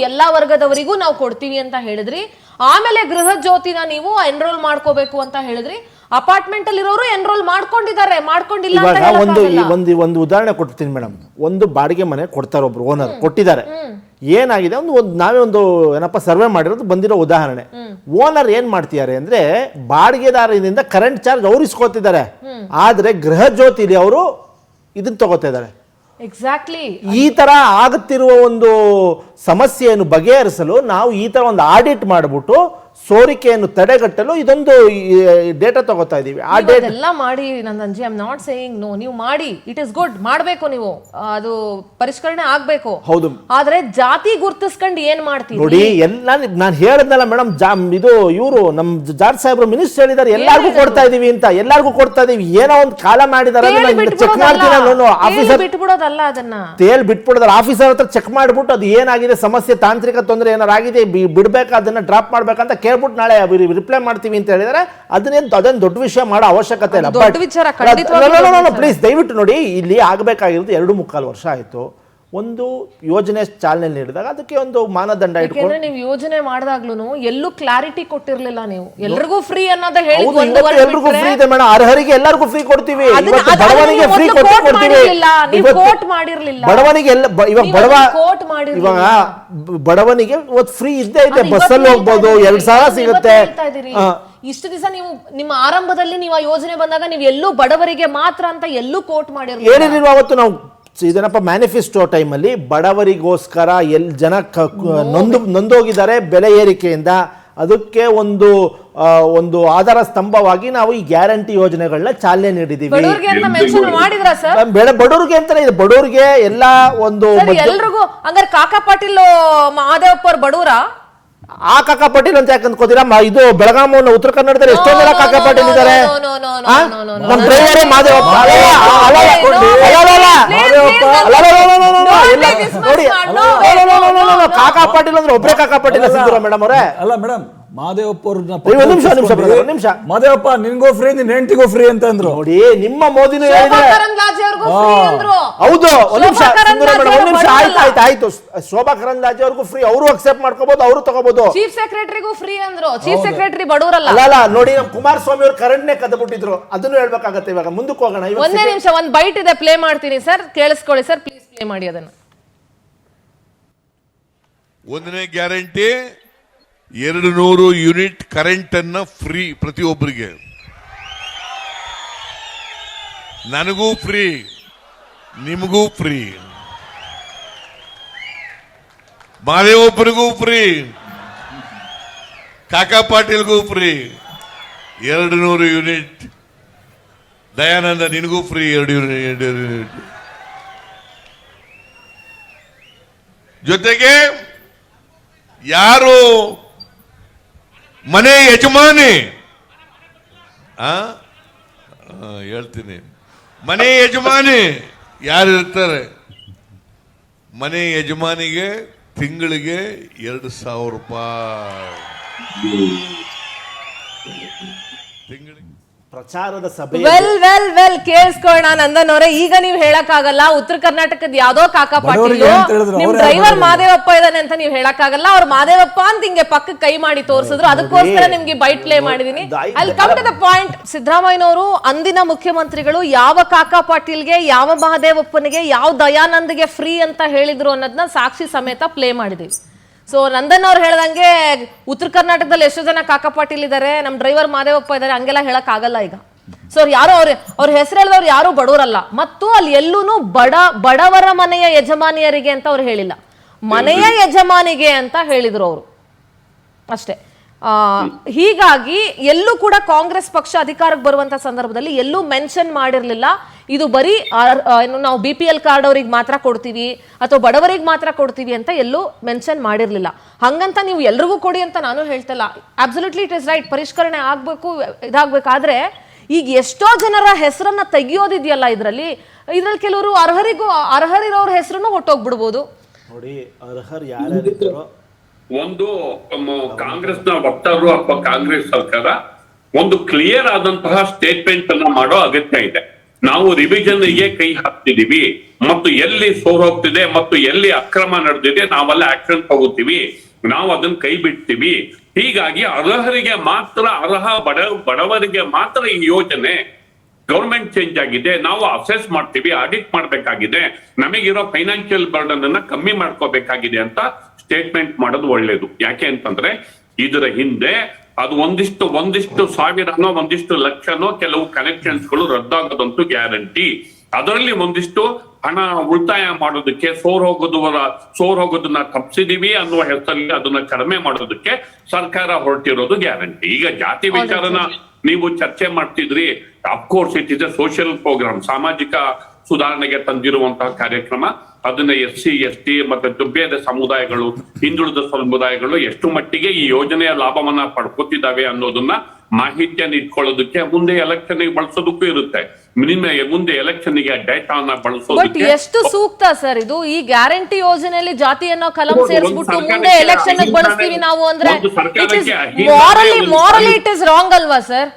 ಎಲ್ಲಾ ವರ್ಗದವರಿಗೂ ನಾವು ಕೊಡ್ತೀವಿ ಅಂತ ಹೇಳಿದ್ರಿ. ಆಮೇಲೆ ಗೃಹ ಜ್ಯೋತಿನ ನೀವು ಎನ್ರೋಲ್ ಮಾಡ್ಕೋಬೇಕು ಅಂತ ಹೇಳಿದ್ರಿ. ಅಪಾರ್ಟ್ಮೆಂಟ್ ಅಲ್ಲಿ ಇರೋರು ಎನ್ರೋಲ್ ಮಾಡ್ಕೊಂಡಿದ್ದಾರೆ, ಮಾಡ್ಕೊಂಡಿಲ್ಲ. ಒಂದು ಉದಾಹರಣೆ ಕೊಡ್ತೀನಿ ಮೇಡಮ್. ಒಂದು ಬಾಡಿಗೆ ಮನೆ ಕೊಡ್ತಾರೆ, ಒಬ್ರು ಓನರ್ ಕೊಟ್ಟಿದ್ದಾರೆ. ಏನಾಗಿದೆ, ನಾವೇ ಏನಪ್ಪ ಸರ್ವೆ ಮಾಡಿರೋದು ಬಂದಿರೋ ಉದಾಹರಣೆ. ಓನರ್ ಏನ್ ಮಾಡ್ತಿದ್ದಾರೆ ಅಂದ್ರೆ, ಬಾಡಿಗೆದಾರರಿಂದ ಕರೆಂಟ್ ಚಾರ್ಜ್ ಅವ್ರು ಇಸ್ಕೊತಿದ್ದಾರೆ, ಆದ್ರೆ ಗೃಹ ಜ್ಯೋತಿಲಿ ಅವರು ಇದನ್ನ ತಗೋತಾ ಇದ್ದಾರೆ. ಎಕ್ಸಾಕ್ಟ್ಲಿ. ಈ ತರ ಆಗುತ್ತಿರುವ ಒಂದು ಸಮಸ್ಯೆಯನ್ನು ಬಗೆಹರಿಸಲು ನಾವು ಈ ತರ ಒಂದು ಆಡಿಟ್ ಮಾಡಿಬಿಟ್ಟು ಸೋರಿಕೆಯನ್ನು ತಡೆಗಟ್ಟಲು ಇದೊಂದು ಡೇಟಾ ತಗೋತಾ ಇದೀವಿ. ಆ ಡೇಟಾ ಎಲ್ಲ ಮಾಡಿ Nandanji, I am not saying no, ನೀವು ಮಾಡಿ, ಇಟ್ ಇಸ್ ಗುಡ್, ಮಾಡಬೇಕು ನೀವು, ಅದು ಪರಿಷ್ಕರಣೆ ಆಗ್ಬೇಕು. ಹೌದು, ಆದ್ರೆ ಜಾತಿ ಗುರ್ತಿಸ್ಕೊಂಡು ಏನ್ ಮಾಡ್ತೀವಿ ನೋಡಿ. ನಾನು ಹೇಳಿದ್ನಲ್ಲ ಮೇಡಮ್, ಇದು ಇವರು ನಮ್ ಜಾರ್ಜ್ ಸಾಹೇಬ್ರು ಮಿನಿಸ್ಟರ್ ಹೇಳಿದಾರೆ, ಎಲ್ಲಾರ್ಗೂ ಕೊಡ್ತಾ ಇದೀವಿ ಅಂತ. ಎಲ್ಲಾರ್ಗೂ ಕೊಡ್ತಾ ಇದೀವಿ, ಏನೋ ಒಂದು ಕಾಲ ಮಾಡಿದಾರೆ, ಚೆಕ್ ಮಾಡ್ತೀನಿ. ಆಫೀಸರ್ ಬಿಟ್ಬಿಡೋದಲ್ಲ, ಅದನ್ನ ಬಿಟ್ಬಿಡೋದಲ್ಲ. ಆಫೀಸರ್ ಹತ್ರ ಚೆಕ್ ಮಾಡ್ಬಿಟ್ಟು ಅದು ಏನಾಗಿದೆ, ಸಮಸ್ಯೆ, ತಾಂತ್ರಿಕ ತೊಂದರೆ ಏನಾರಾಗಿದೆ, ಬಿಡ್ಬೇಕಾ, ಅದನ್ನ ಡ್ರಾಪ್ ಮಾಡ್ಬೇಕಂತ ಕೇಳ್ಬಿಟ್ಟು ನಾಳೆ ರಿಪ್ಲೈ ಮಾಡ್ತೀವಿ ಅಂತ ಹೇಳಿದ್ರೆ ಅದನ್ನ ದೊಡ್ಡ ವಿಷಯ ಮಾಡೋ ಅವಶ್ಯಕತೆ ಇಲ್ಲ. ಪ್ಲೀಸ್ ದಯವಿಟ್ಟು ನೋಡಿ, ಇಲ್ಲಿ ಆಗಬೇಕಾಗಿರೋದು 2.25 ವರ್ಷ ಆಯ್ತು. ಒಂದು ಯೋಜನೆ ಚಾಲನೆ ನೀಡಿದಾಗ ಅದಕ್ಕೆ ಒಂದು ಮಾನದಂಡ ಇಟ್ಕೊಂಡು ನೀವು ಯೋಜನೆ ಮಾಡಿದಾಗ್ಲೂ ಎಲ್ಲೂ ಕ್ಲಾರಿಟಿ ಕೊಟ್ಟಿರ್ಲಿಲ್ಲ. ನೀವು ಎಲ್ರಿಗೂ ಫ್ರೀ ಅನ್ನೋದು ಹೇಳಿ, ಎಲ್ರಿಗೂ ಫ್ರೀ ಇದೆ ಮೇಡಮ್, ಅರ್ಹರಿಗೆ ಎಲ್ಲರಿಗೂ ಫ್ರೀ ಕೊಡ್ತೀವಿ. ಬಡವನಿಗೆ ಫ್ರೀ ಕೊಡ್ತೀವಿ. ಬಡವನಿಗೆ ಇವಾಗ ಬಡವನಿಗೆ ಇವತ್ತು ಫ್ರೀ ಇದ್ದೇ ಇದೆ. ಬಸ್ಸಲ್ಲಿ ಹೋಗ್ಬೋದು, 2,000 ಸಿಗುತ್ತೆ. ಇಷ್ಟು ದಿವಸ ನೀವು ನಿಮ್ಮ ಆರಂಭದಲ್ಲಿ ನೀವು ಆ ಯೋಜನೆ ಬಂದಾಗ ನೀವು ಎಲ್ಲೂ ಬಡವರಿಗೆ ಮಾತ್ರ ಅಂತ ಎಲ್ಲೂ ಕೋಟ್ ಮಾಡಿರ್ಲಿಲ್ಲ. ಏನಿಲ್ಲ, ಅವತ್ತು ನಾವು ಇದೇನಪ್ಪ ಮ್ಯಾನಿಫೆಸ್ಟೋ ಟೈಮಲ್ಲಿ ಬಡವರಿಗೋಸ್ಕರ ಜನ ನೊಂದೋಗಿದ್ದಾರೆ ಬೆಲೆ ಏರಿಕೆಯಿಂದ. ಅದಕ್ಕೆ ಒಂದು ಆಧಾರ ಸ್ತಂಭವಾಗಿ ನಾವು ಈ ಗ್ಯಾರಂಟಿ ಯೋಜನೆಗಳನ್ನ ಚಾಲನೆ ನೀಡಿದೀವಿ. ಬಡವರಿಗೆ ಅಂತ ಮೆನ್ಷನ್ ಮಾಡಿದ್ರಾ ಸರ್? ಬಡವರಿಗೆ ಅಂತಾನೆ ಇದೆ, ಬಡವರಿಗೆ ಎಲ್ಲ ಒಂದು ಎಲ್ರಿಗೂ. ಹಂಗಾರೆ ಕಾಕಾ ಪಾಟೀಲ್ ಮಹಾದೇವಪ್ಪ ಅವ್ರ ಬಡವರ? ಆ ಕಾಕಾ ಪಾಟೀಲ್ ಅಂತ ಯಾಕೆ ಅಂದ್ಕೋತೀರಾ? ಇದು ಬೆಳಗಾವಿ ಉತ್ತರ ಕನ್ನಡದಲ್ಲಿ ಎಷ್ಟೋ ಜನ ಕಾಕಾ ಪಾಟೀಲ್ ಇದ್ದಾರೆ. ನಮ್ಮ ಡ್ರೈವರೇ ಮಾದೇವಪ್ಪ. ಕಾಕಾ ಪಾಟೀಲ್ ಅಂದ್ರೆ ಒಬ್ಬರೇ ಕಾಕಾ ಪಾಟೀಲ್ ಸಿಂಧೂರ ಮೇಡಮ್ ಅವರೇ. ಅಲ್ಲ ಮೇಡಮ್, ಮಾದೇವಪ್ಪ ನಿಮಿಷ ಮಾದೇವಪ್ಪ ನಿನ್ಗೋ ಫ್ರೀ, ನಿನ್ ಹೆಂಡತಿಗೂ ಫ್ರೀ ಅಂತ ಅಂದ್ರು. ನೋಡಿ, ನಿಮ್ಮ ಮೋದಿನೂ ಹೇಳಿದ್ರೆ ಹೌದು. ಒಂದ್ ನಿಮಿಷ ಸಿಂಧೂರ ಮೇಡಮ್, ಒಂದ್ ನಿಮಿಷ. ಆಯ್ತು. ಶೋಭಾ ಕರಂದ್ಲಾಜೆ ಅವ್ರಿಗೂ ಫ್ರೀ, ಅವರು ಅಕ್ಸೆಪ್ಟ್ ಮಾಡ್ಕೋಬಹುದು, ಅವರು ತಗೋಬಹುದು. ಚೀಫ್ ಸೆಕ್ರೆಟರಿಗೂ ಫ್ರೀ ಅಂದ್ರು. ಚೀಫ್ ಸೆಕ್ರೆಟರಿ ಬಡವರಲ್ಲ. ಅಲ್ಲ ನೋಡಿ, ನಮ್ಮ ಕುಮಾರಸ್ವಾಮಿ ಅವರು ಕರೆಂಟ್ನೇ ಕದ್ಬಿಟ್ಟಿದ್ರು, ಅದನ್ನು ಹೇಳ್ಬೇಕಾಗತ್ತೆ. ಇವಾಗ ಮುಂದಕ್ಕೆ ಹೋಗೋಣ. ಒಂದೇ ನಿಮಿಷ, ಒಂದ್ ಬೈಟ್ ಇದೆ, ಪ್ಲೇ ಮಾಡ್ತೀನಿ ಸರ್, ಕೇಳಿಸ್ಕೊಳ್ಳಿ ಸರ್, ಪ್ಲೀಸ್ ಪ್ಲೇ ಮಾಡಿ ಅದನ್ನ. ಒಂದನೇ ಗ್ಯಾರಂಟಿ 200 ಯೂನಿಟ್ ಕರೆಂಟ್ ಅನ್ನ ಫ್ರೀ ಪ್ರತಿಯೊಬ್ಬರಿಗೆ, ನನಗೂ ಫ್ರೀ, ನಿಮಗೂ ಫ್ರೀ, ಮಾದೇವಪ್ಪನಿಗೂ ಫ್ರೀ, ಕಾಕಾ ಪಾಟೀಲ್ಗೂ ಫ್ರೀ 200 ಯೂನಿಟ್, ದಯಾನಂದ ನಿನಗೂ ಫ್ರೀ 2 ಯೂನಿಟ್. ಜೊತೆಗೆ ಯಾರು ಮನೆ ಯಜಮಾನಿ, ಹೇಳ್ತೀನಿ, ಮನೆ ಯಜಮಾನಿ ಯಾರು ಇರ್ತಾರೆ, ಮನೆ ಯಜಮಾನಿಗೆ ತಿಂಗಳಿಗೆ 2,000 ರೂಪಾಯಿ ತಿಂಗಳಿಗೆ. ಪ್ರಚಾರದ ಸಭೆ ವೆಲ್ ಕೇಳಿಸ್ಕೊಳ್ಳೋಣ ನಂದನ್ ಅವರೇ. ಈಗ ನೀವು ಹೇಳಕ್ಕಾಗಲ್ಲ ಉತ್ತರ ಕರ್ನಾಟಕದ ಯಾವ್ದೋ ಕಾಕಾ ಪಾಟೀಲ್ ನಿಮ್ ಡ್ರೈವರ್ ಮಾದೇವಪ್ಪ ಇದಾನೆ ಅಂತ ನೀವು ಹೇಳಕ್ಕಾಗಲ್ಲ. ಅವ್ರು ಮಾದೇವಪ್ಪ ಅಂತ ಹಿಂಗೆ ಪಕ್ಕ ಕೈ ಮಾಡಿ ತೋರಿಸಿದ್ರು, ಅದಕ್ಕೋಸ್ಕರ ನಿಮ್ಗೆ ಬೈಟ್ ಪ್ಲೇ ಮಾಡಿದೀನಿ. ಅಲ್ಲಿ ಕಮ್ ಟು ದ ಪಾಯಿಂಟ್. ಸಿದ್ದರಾಮಯ್ಯನವರು ಅಂದಿನ ಮುಖ್ಯಮಂತ್ರಿಗಳು ಯಾವ ಕಾಕಾ ಪಾಟೀಲ್ಗೆ, ಯಾವ ಮಹಾದೇವಪ್ಪನಿಗೆ, ಯಾವ ದಯಾನಂದ್ಗೆ ಫ್ರೀ ಅಂತ ಹೇಳಿದ್ರು ಅನ್ನೋದನ್ನ ಸಾಕ್ಷಿ ಸಮೇತ ಪ್ಲೇ ಮಾಡಿದೀವಿ. ಸೊ ನಂದನ್ ಅವ್ರು ಹೇಳ್ದಂಗೆ ಉತ್ತರ ಕರ್ನಾಟಕದಲ್ಲಿ ಎಷ್ಟೋ ಜನ ಕಾಕಾ ಪಾಟೀಲ್ ಇದಾರೆ, ನಮ್ ಡ್ರೈವರ್ ಮಾದೇವಪ್ಪ ಇದಾರೆ, ಹಂಗೆಲ್ಲ ಹೇಳಕ್ ಆಗಲ್ಲ ಈಗ. ಸೊ ಯಾರು ಅವ್ರ ಹೆಸರು ಹೇಳಿದವ್ರು ಯಾರು ಬಡವರಲ್ಲ. ಮತ್ತು ಅಲ್ಲಿ ಎಲ್ಲೂನು ಬಡವರ ಮನೆಯ ಯಜಮಾನಿಯರಿಗೆ ಅಂತ ಅವ್ರು ಹೇಳಿಲ್ಲ, ಮನೆಯ ಯಜಮಾನಿಗೆ ಅಂತ ಹೇಳಿದ್ರು ಅವರು ಅಷ್ಟೇ. ಹೀಗಾಗಿ ಎಲ್ಲೂ ಕೂಡ ಕಾಂಗ್ರೆಸ್ ಪಕ್ಷ ಅಧಿಕಾರಕ್ಕೆ ಬರುವಂತ ಸಂದರ್ಭದಲ್ಲಿ ಎಲ್ಲೂ ಮೆನ್ಷನ್ ಮಾಡಿರ್ಲಿಲ್ಲ ಇದು ಬರೀ ನಾವು BPL ಕಾರ್ಡ್ ಅವ್ರಿಗೆ ಮಾತ್ರ ಕೊಡ್ತೀವಿ ಅಥವಾ ಬಡವರಿಗೆ ಮಾತ್ರ ಕೊಡ್ತೀವಿ ಅಂತ ಎಲ್ಲೂ ಮೆನ್ಷನ್ ಮಾಡಿರ್ಲಿಲ್ಲ. ಹಂಗಂತ ನೀವು ಎಲ್ರಿಗೂ ಕೊಡಿ ಅಂತ ನಾನು ಹೇಳ್ತಿಲ್ಲ. ಅಬ್ಸಲ್ಯೂಟ್ಲಿ ಇಟ್ ಇಸ್ ರೈಟ್, ಪರಿಷ್ಕರಣೆ ಆಗ್ಬೇಕು, ಇದಾಗಬೇಕಾದ್ರೆ ಈಗ ಎಷ್ಟೋ ಜನರ ಹೆಸರನ್ನ ತೆಗಿಯೋದಿದೆಯಲ್ಲ, ಇದ್ರಲ್ಲಿ ಕೆಲವರು ಅರ್ಹರಿರೋರ ಹೆಸರನ್ನು ಹೊಟ್ಟೋಗ್ಬಿಡ್ಬೋದು. ನೋಡಿ, ಅರ್ಹರು ಯಾರ್ಯಾರಿದ್ದಾರೋ ಒಂದು ಕಾಂಗ್ರೆಸ್ನ ವಕ್ತಾರರು ಅಥವಾ ಕಾಂಗ್ರೆಸ್ ಸರ್ಕಾರ ಒಂದು ಕ್ಲಿಯರ್ ಆದಂತಹ ಸ್ಟೇಟ್ಮೆಂಟ್ ಅನ್ನ ಮಾಡೋ ಅಗತ್ಯ ಇದೆ. ನಾವು ರಿವಿಷನ್ ಗೆ ಕೈ ಹಾಕ್ತಿದೀವಿ ಮತ್ತು ಎಲ್ಲಿ ಸೋರ್ ಹೋಗ್ತಿದೆ ಮತ್ತು ಎಲ್ಲಿ ಅಕ್ರಮ ನಡೆದಿದೆ ನಾವೆಲ್ಲ ಆಕ್ಷನ್ ತಗೋತೀವಿ, ನಾವು ಅದನ್ನ ಕೈ ಬಿಡ್ತೀವಿ. ಹೀಗಾಗಿ ಅರ್ಹರಿಗೆ ಮಾತ್ರ, ಬಡವರಿಗೆ ಮಾತ್ರ ಈ ಯೋಜನೆ, ಗೌರ್ಮೆಂಟ್ ಚೇಂಜ್ ಆಗಿದೆ, ನಾವು ಅಸೆಸ್ ಮಾಡ್ತೀವಿ, ಆಡಿಟ್ ಮಾಡ್ಬೇಕಾಗಿದೆ, ನಮಗಿರೋ ಫೈನಾನ್ಷಿಯಲ್ ಬರ್ಡನ್ ಅನ್ನ ಕಮ್ಮಿ ಮಾಡ್ಕೋಬೇಕಾಗಿದೆ ಅಂತ ಸ್ಟೇಟ್ಮೆಂಟ್ ಮಾಡೋದು ಒಳ್ಳೇದು. ಯಾಕೆ ಅಂತಂದ್ರೆ ಇದರ ಹಿಂದೆ ಅದು ಒಂದಿಷ್ಟು ಸಾವಿರನೋ ಒಂದಿಷ್ಟು ಲಕ್ಷನೋ ಕೆಲವು ಕನೆಕ್ಷನ್ಸ್ಗಳು ರದ್ದಾಗೋದಂತೂ ಗ್ಯಾರಂಟಿ. ಅದರಲ್ಲಿ ಒಂದಿಷ್ಟು ಹಣ ಉಳಿತಾಯ ಮಾಡೋದಕ್ಕೆ, ಸೋರ್ ಹೋಗೋದನ್ನ ತಪ್ಪಿಸಿದೀವಿ ಅನ್ನುವ ಹೆಸರಲ್ಲಿ ಅದನ್ನ ಕಡಿಮೆ ಮಾಡೋದಕ್ಕೆ ಸರ್ಕಾರ ಹೊರಟಿರೋದು ಗ್ಯಾರಂಟಿ. ಈಗ ಜಾತಿ ವಿಚಾರನ ನೀವು ಚರ್ಚೆ ಮಾಡ್ತಿದ್ರಿ, of course it is a social program, ಸಾಮಾಜಿಕ ಸುಧಾರಣೆಗೆ ತಂದಿರುವಂತಹ ಕಾರ್ಯಕ್ರಮ. ಅದನ್ನ SC ST ಮತ್ತೆ ದುರ್ಬೆದ ಸಮುದಾಯಗಳು, ಹಿಂದುಳಿದ ಸಮುದಾಯಗಳು ಎಷ್ಟು ಮಟ್ಟಿಗೆ ಈ ಯೋಜನೆಯ ಲಾಭವನ್ನ ಪಡ್ಕೋತಿದ್ದಾವೆ ಅನ್ನೋದನ್ನ ಮಾಹಿತಿಯನ್ನು ಇಟ್ಕೊಳ್ಳೋದಕ್ಕೆ ಮುಂದೆ ಎಲೆಕ್ಷನ್ ಬಳಸೋದಕ್ಕೂ ಇರುತ್ತೆ. ಮುಂದೆ ಎಲೆಕ್ಷನ್ ಗೆ ಡೇಟಾನ ಬಳಸೋದಕ್ಕೆ ಎಷ್ಟು ಸೂಕ್ತ ಸರ್ ಇದು? ಈ ಗ್ಯಾರಂಟಿ ಯೋಜನೆಯಲ್ಲಿ ಜಾತಿ ಅನ್ನೋ ಕಲಂ ಸೇರಿಸ್ಬಿಟ್ಟು ಮುಂದೆ ಎಲೆಕ್ಷನ್ ಬಳಸ್ತೀವಿ ನಾವು ಅಂದ್ರೆ ಮಾರಲಿ ಇಟ್ ಇಸ್ ರಾಂಗ್ ಅಲ್ವಾ ಸರ್?